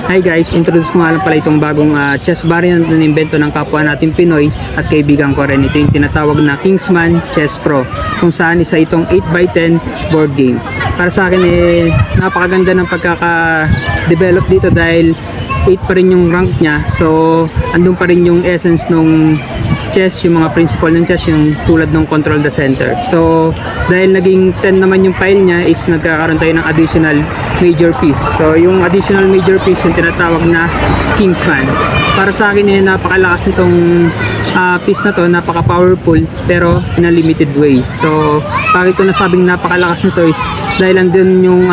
Hi guys, introduce ko nga lang pala itong bagong chess variant na invento ng kapwa natin Pinoy at kaibigan ko rin. Ito yung tinatawag na Kingsman Chess Pro, kung saan isa itong 8x10 board game. Para sa akin napakaganda ng pagkaka-develop dito dahil 8 pa rin yung rank niya. So andun pa rin yung essence nung chess, yung mga principle ng chess, yung tulad ng control the center. So dahil naging 10 naman yung pile niya, is nagkakaroon tayo ng additional major piece. So yung additional major piece yung tinatawag na Kingsman. Para sa akin napakalakas nitong piece na to, napaka powerful pero in a limited way. So bakit ko nasabing napakalakas nito is dahil andun yung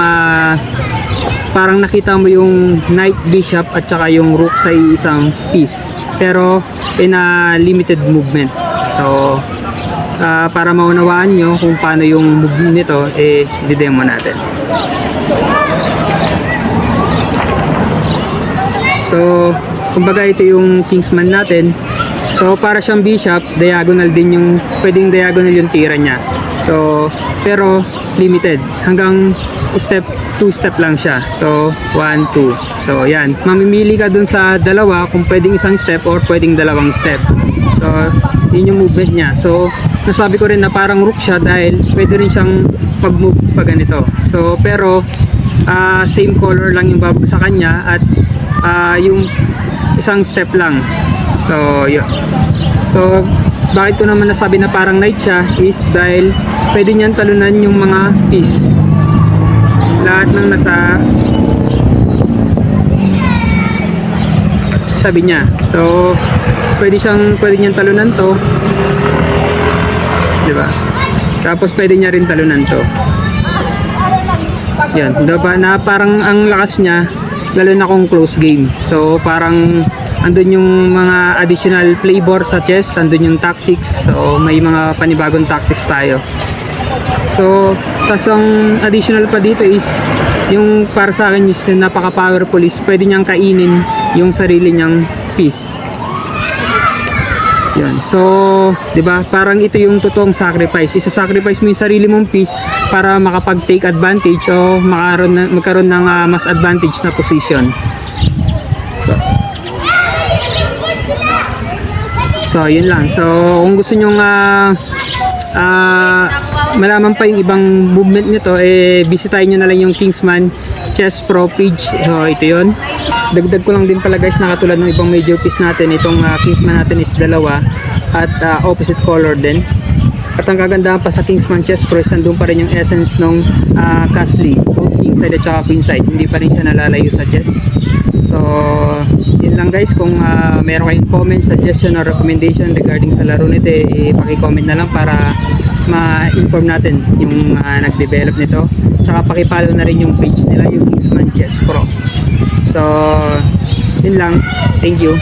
parang nakita mo yung knight, bishop at saka yung rook sa isang piece, pero in a limited movement. So para maunawaan nyo kung paano yung movement nito, didemo natin. So kumbaga ito yung Kingsman natin. So para siyang bishop, diagonal din yung, pwedeng diagonal yung tira niya. So pero limited, hanggang two step lang siya. So 1, 2. So yan, mamimili ka dun sa dalawa kung pwedeng isang step or pwedeng dalawang step. So yun yung movement niya. So nasabi ko rin na parang rook siya dahil pwede rin siyang mag-move pa ganito. So pero same color lang yung sa kanya at yung isang step lang. So yun. So bakit ko naman nasabi na parang knight siya is dahil pwede niyan talunan yung mga piece, lahat ng nasa tabi niya. So pwede niyang talunan to, di ba? Tapos pwede niya rin talunan to. Yan, diba? Na parang ang lakas niya, lalo na kung close game. So parang andun yung mga additional flavor sa chess, andun yung tactics. So may mga panibagong tactics tayo. So tas ang additional pa dito is yung para sa akin is napaka powerful is pwede niyang kainin yung sarili niyang piece. Yan. So, 'di ba? Parang ito yung totoong sacrifice. Isa-sacrifice mo yung sarili mong piece para makapag-take advantage o magkaroon ng mas advantage na position. So, yun lang. So, kung gusto nyong malaman pa yung ibang movement nito, bisitahin nyo na lang yung Kingsman Chess Pro page. So, ito yun. Dagdag ko lang din pala guys, na katulad ng ibang major piece natin, itong Kingsman natin is dalawa at opposite color din. At ang kagandahan pa sa Kingsman Chess Pro is nandun pa rin yung essence ng castle, both king side at saka queen side. Hindi pa rin siya nalalayo sa chess. So, yun lang guys. Kung meron kayong comment, suggestion or recommendation regarding sa laro nito, paki-comment na lang para ma-inform natin yung nag-develop nito. Tsaka paki-follow na rin yung page nila, yung Kingsman Chess Pro. So, yun lang. Thank you.